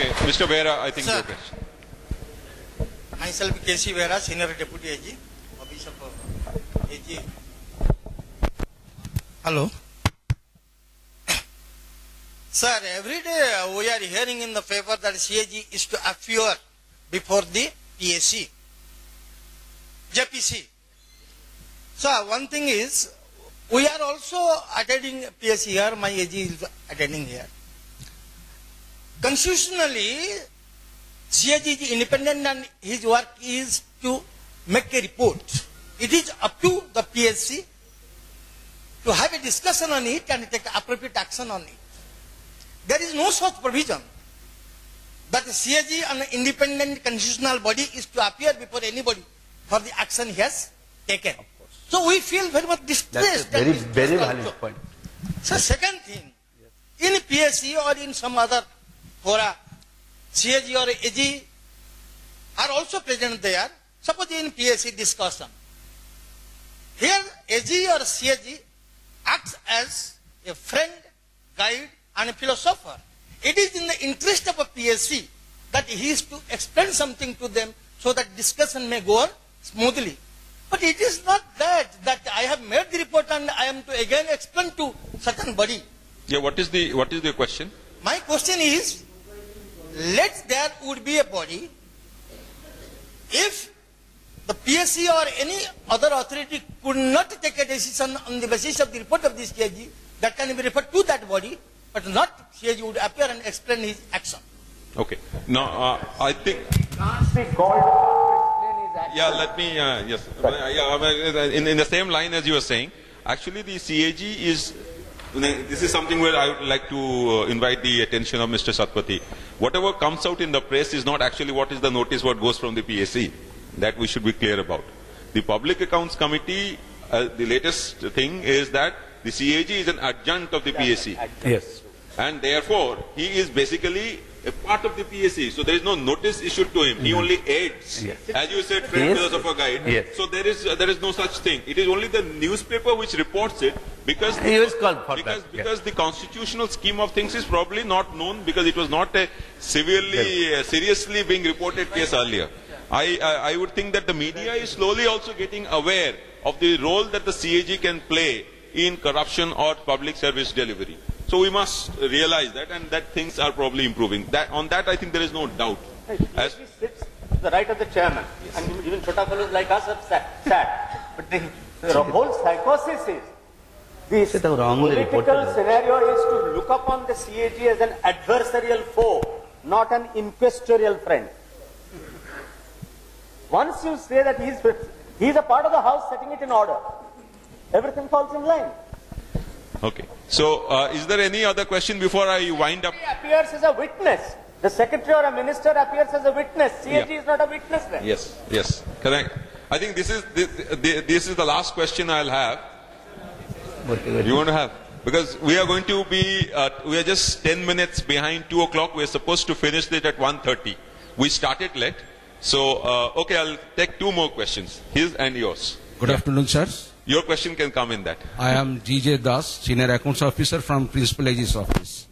Okay, Mr. Vera, I think Sir. your question. Myself, KC Vera, Senior Deputy AG, Office of AG. Hello. Sir, every day we are hearing in the paper that CAG is to appear before the PSC, JPC. So one thing is, we are also attending PSC here, my AG is attending here. Constitutionally, CAG is independent and his work is to make a report. It is up to the PSC to have a discussion on it and take appropriate action on it. There is no such provision that CAG, an independent constitutional body, is to appear before anybody for the action he has taken. So we feel very much distressed. That's a very valid point. So second thing, in PSC or in some other fora, CAG or AG are also present there. Suppose in PSC discussion, here AG or CAG acts as a friend, guide and a philosopher. It is in the interest of a PSC that he is to explain something to them so that discussion may go on smoothly. But it is not that I have made the report and I am to again explain to certain body. Yeah, what is the question? My question is, let there would be a body, if the PSC or any other authority could not take a decision on the basis of the report of this CAG, that can be referred to that body, but not CAG would appear and explain his action. Okay. Now, I think... Can't be called upon to explain his action. Yeah, let me, yes. In the same line as you were saying, actually the CAG is, this is something where I would like to invite the attention of Mr. Satpathy. Whatever comes out in the press is not actually what is the notice, what goes from the PSC. That we should be clear about. The Public Accounts Committee, the latest thing is that the CAG is an adjunct of the PSC. Yes. And therefore, he is basically a part of the PSC. So there is no notice issued to him. He only aids. Yes. As you said, friend, Yes. philosopher, guide. Yes. So there is no such thing. It is only the newspaper which reports it because He was called for that. because the constitutional scheme of things is probably not known because it was not a seriously being reported case earlier. I would think that the media is slowly also getting aware of the role that the CAG can play in corruption or public service delivery. So we must realize that, and that things are probably improving. On that, I think there is no doubt. As he sits to the right of the chairman, and even Chota fellows like us have sat. But the whole psychosis is, the political scenario is to look upon the CAG as an adversarial foe, not an inquisitorial friend. Once you say that he is a part of the house setting it in order, everything falls in line. Okay. So, is there any other question before I wind up? He appears as a witness. The secretary or a minister appears as a witness. CAG is not a witness then. Yes, yes, correct. I think this is the last question I'll have. You want to have? Because we are going to be, we are just 10 minutes behind 2 o'clock. We are supposed to finish it at 1:30. We started late. So, okay, I'll take 2 more questions. His and yours. Good afternoon, sir. Your question can come in that. I am G.J. Das, Senior Accounts Officer from Principal AG's office.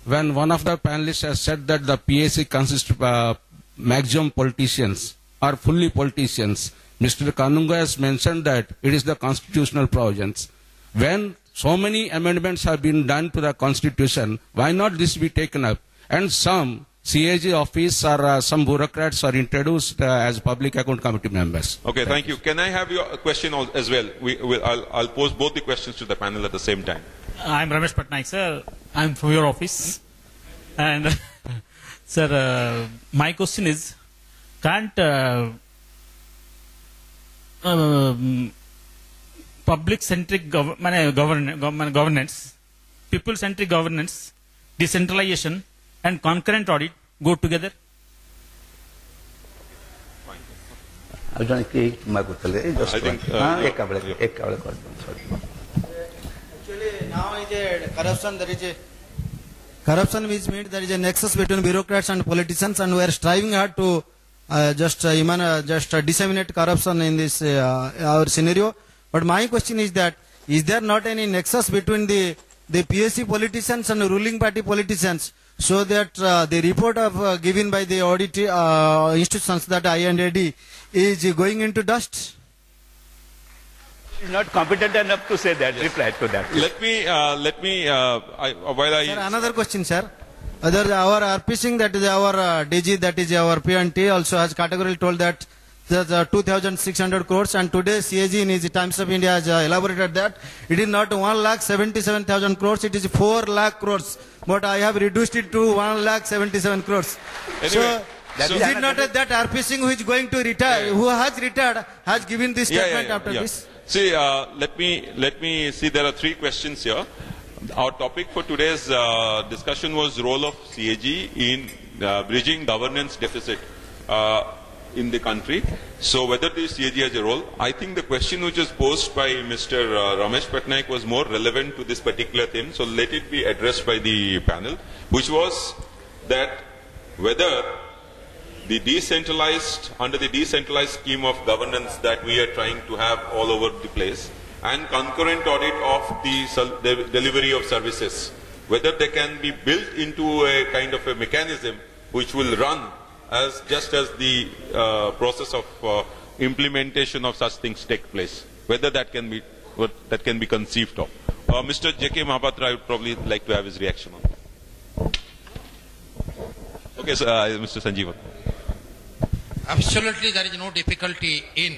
When one of the panelists has said that the PSC consists of maximum politicians or fully politicians, Mr. Kanunga has mentioned that it is the constitutional provisions. When so many amendments have been done to the constitution, why not this be taken up? And some CAG office or some bureaucrats are introduced as public account committee members. Okay, thank you. Can I have your question as well? I'll pose both the questions to the panel at the same time. I'm Ramesh Patnaik, sir. I'm from your office. And, sir, my question is, can't public-centric governance, people-centric governance, decentralization, and concurrent audit go together? I think Actually, now is a corruption. There is a corruption, which means there is a nexus between bureaucrats and politicians, and we are striving hard to just disseminate corruption in this our scenario. But my question is that, is there not any nexus between the PSC politicians and the ruling party politicians, so that the report of given by the audit institutions that I&AD is going into dust? He's not competent enough to say that, reply to that. While I... Sir, another question, sir. Our RPC, that is our DG, that is our P&T, also has categorically told that there's 2,600 crores, and today CAG in his Times of India has elaborated that it is not 1,77,000 crores, it is 4 lakh crores. But I have reduced it to 1,77,000 crores. Anyway, so is it not that RP Singh who is going to retire, who has retired, has given this statement after this? See, let me see. There are 3 questions here. Our topic for today's discussion was role of CAG in bridging governance deficit in the country. So whether the CAG has a role, I think the question which was posed by Mr. Ramesh Patnaik was more relevant to this particular thing. So let it be addressed by the panel, which was that whether the decentralized, under the decentralized scheme of governance that we are trying to have all over the place, and concurrent audit of the delivery of services, whether they can be built into a kind of a mechanism which will run as just as the process of implementation of such things take place, whether that can be conceived of. Mr. J.K. Mahapatra, I would probably like to have his reaction on that. Okay, so Mr. Sanjeevan. Absolutely, there is no difficulty in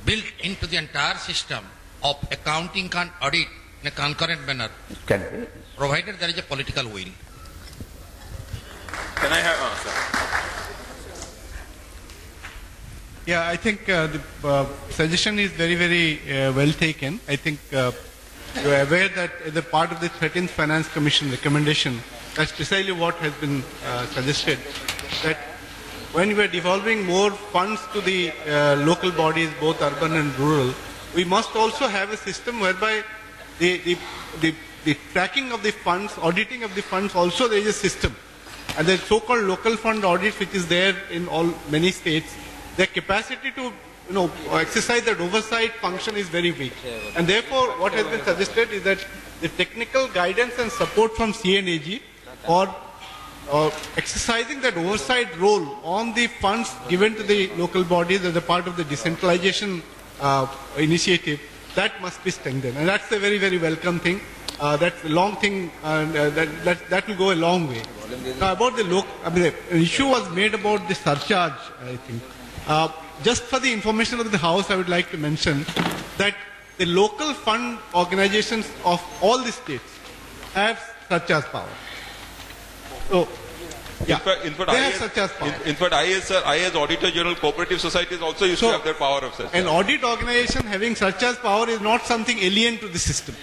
built into the entire system of accounting and audit in a concurrent manner, Can be. provided there is a political will. Can I have Yeah, I think the suggestion is very, very well taken. I think you are aware that as a part of the 13th Finance Commission recommendation, that's precisely what has been suggested, that when we are devolving more funds to the local bodies, both urban and rural, we must also have a system whereby the tracking of the funds, auditing of the funds, also there is a system. And the so-called local fund audit, which is there in many states, their capacity to exercise that oversight function is very weak. And therefore, what has been suggested is that the technical guidance and support from CNAG or exercising that oversight role on the funds given to the local bodies as a part of the decentralization initiative, that must be strengthened. And that's a very, very welcome thing. That's a long thing, and that will go a long way. Now, about the issue was made about the surcharge, I think. Just for the information of the House, I would like to mention that the local fund organizations of all the states have surcharge power. So, yeah, they have surcharge power. In fact, I as Auditor General, cooperative societies also used to have their power of surcharge. An audit organization having surcharge power is not something alien to the system.